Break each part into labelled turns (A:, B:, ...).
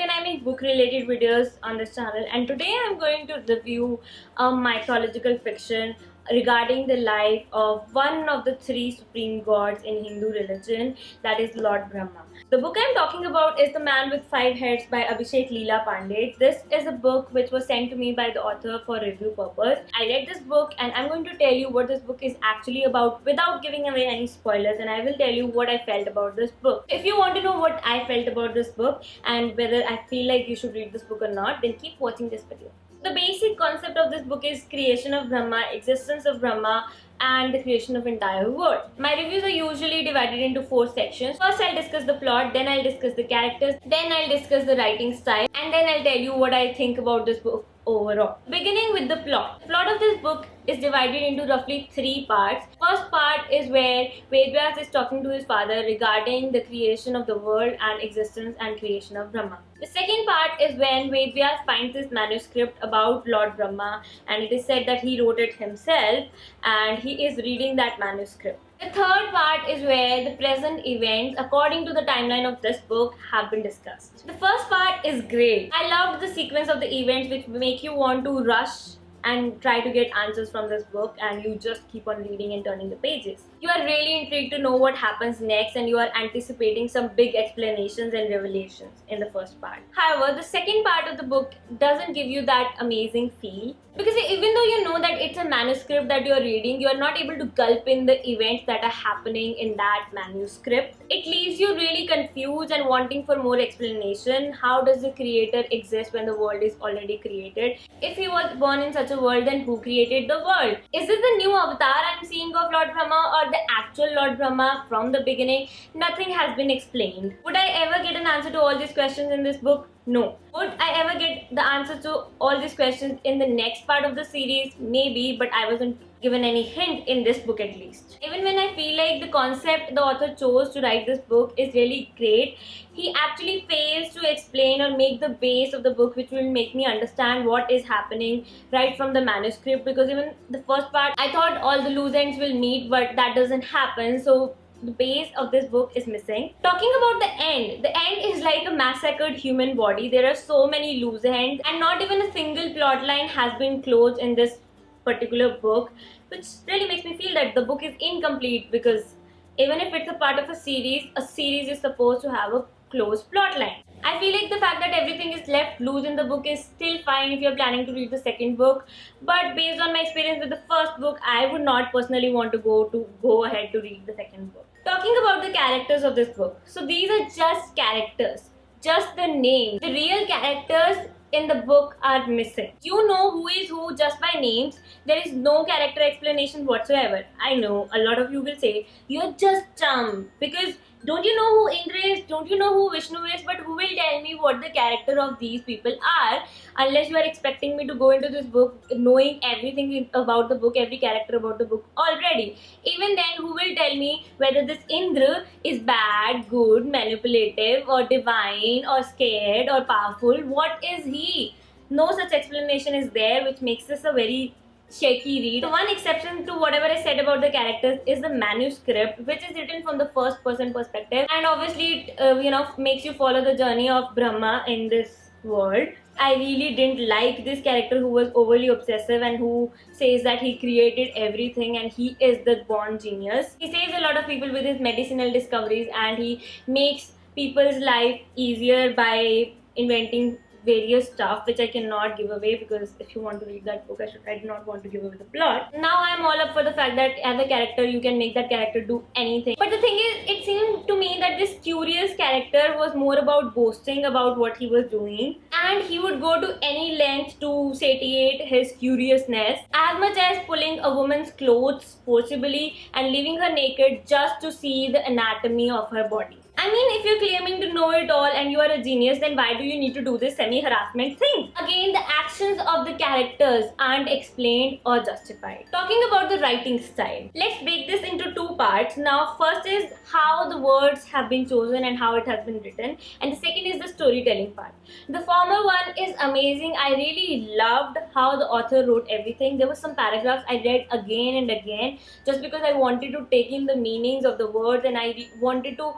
A: and I make book related videos on this channel, and today I'm going to review a mythological fiction regarding the life of one of the three supreme gods in Hindu religion, that is Lord Brahma. The book I'm talking about is The Man with Five Heads by Abhishek Leela Pandey. This is a book which was sent to me by the author for review purpose. I read this book and I'm going to tell you what this book is actually about without giving away any spoilers, and I will tell you what I felt about this book. If you want to know what I felt about this book and whether I feel like you should read this book or not, then keep watching this video. The basic concept of this book is creation of Brahma, existence of Brahma, and the creation of entire world. My reviews are usually divided into 4 sections. First I'll discuss the plot, then I'll discuss the characters, then I'll discuss the writing style, and then I'll tell you what I think about this book overall. Beginning with the plot. The plot of this book is divided into roughly 3 parts. First part is where Vedvyas is talking to his father regarding the creation of the world and existence and creation of Brahma. The second part is when Vedvyas finds this manuscript about Lord Brahma, and it is said that he wrote it himself and he is reading that manuscript. The third part is where the present events according to the timeline of this book have been discussed. The first part is great. I loved the sequence of the events which make you want to rush and try to get answers from this book, and you just keep on reading and turning the pages. You are really intrigued to know what happens next, and you are anticipating some big explanations and revelations in the first part. However, the second part of the book doesn't give you that amazing feel, because even though you know that it's a manuscript that you're reading, you are not able to gulp in the events that are happening in that manuscript. It leaves you really confused and wanting for more explanation. How does the creator exist when the world is already created? If he was born in such a world, then who created the world? Is this the new avatar I'm seeing of Lord Brahma or the actual Lord Brahma from the beginning? Nothing has been explained. Would I ever get an answer to all these questions in this book? No. Would I ever get the answer to all these questions in the next part of the series? Maybe, but I wasn't given any hint in this book at least. Even when I feel like the concept the author chose to write this book is really great, he actually fails to explain or make the base of the book which will make me understand what is happening right from the manuscript, because even the first part I thought all the loose ends will meet, but that doesn't happen. So the base of this book is missing. Talking about the end is like a massacred human body. There are so many loose ends and not even a single plot line has been closed in this particular book, which really makes me feel that the book is incomplete, because even if it's a part of a series is supposed to have a closed plot line. I feel like the fact that everything is left loose in the book is still fine if you're planning to read the second book, but based on my experience with the first book, I would not personally want to go ahead to read the second book. Talking about the characters of this book, so these are just characters, just the names. The real characters in the book are missing. You know who is who just by names. There is no character explanation whatsoever. I know a lot of you will say you're just dumb, because don't you know who Indra is? Don't you know who Vishnu is? But who will tell me what the character of these people are, unless you are expecting me to go into this book knowing everything about the book, every character about the book already. Even then, who will tell me whether this Indra is bad, good, manipulative, or divine, or scared, or powerful? What is he? No such explanation is there, which makes this a very shaky read. The one exception to whatever I said about the characters is the manuscript, which is written from the first person perspective, and obviously it makes you follow the journey of Brahma in this world. I really didn't like this character who was overly obsessive and who says that he created everything and he is the born genius. He saves a lot of people with his medicinal discoveries, and he makes people's life easier by inventing various stuff, which I cannot give away, because if you want to read that book, I do not want to give away the plot. Now I'm all up for the fact that as a character you can make that character do anything. But the thing is, it seemed to me that this curious character was more about boasting about what he was doing, and he would go to any length to satiate his curiousness, as much as pulling a woman's clothes forcibly and leaving her naked just to see the anatomy of her body. I mean, if you're claiming to know it all and you are a genius, then why do you need to do this semi-harassment thing? Again, the actions of the characters aren't explained or justified. Talking about the writing style, let's break this into 2 parts. Now, first is how the words have been chosen and how it has been written, and the second is the storytelling part. The former one is amazing. I really loved how the author wrote everything. There were some paragraphs I read again and again just because I wanted to take in the meanings of the words, and I wanted to,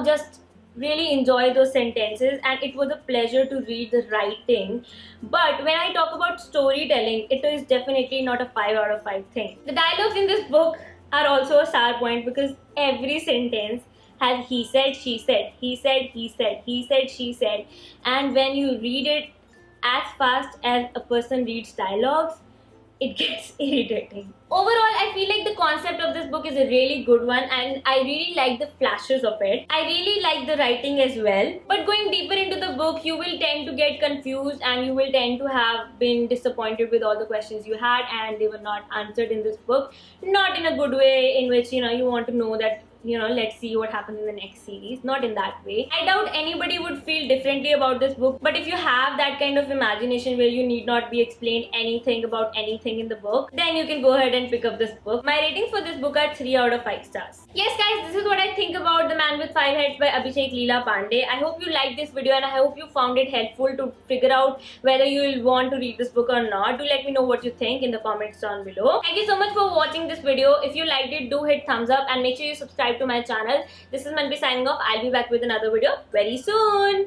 A: just really enjoy those sentences, and it was a pleasure to read the writing. But when I talk about storytelling, it is definitely not a 5 out of 5 thing. The dialogues in this book are also a star point because every sentence has he said, she said, he said, he said, he said, she said, and when you read it as fast as a person reads dialogues, it gets irritating. Overall, I feel like the concept of this book is a really good one, and I really like the flashes of it. I really like the writing as well. But going deeper into the book, you will tend to get confused and you will tend to have been disappointed with all the questions you had and they were not answered in this book. Not in a good way in which, you want to know that, let's see what happens in the next series. Not in that way. I doubt anybody would feel differently about this book, but if you have that kind of imagination where you need not be explained anything about anything in the book, then you can go ahead and pick up this book. My ratings for this book are 3 out of 5 stars. Yes guys, this is what I think about The Man with 5 Heads by Abhishek Leela Pandey. I hope you liked this video and I hope you found it helpful to figure out whether you will want to read this book or not. Do let me know what you think in the comments down below. Thank you so much for watching this video. If you liked it, do hit thumbs up and make sure you subscribe to my channel. This is Manvi signing off. I'll be back with another video very soon.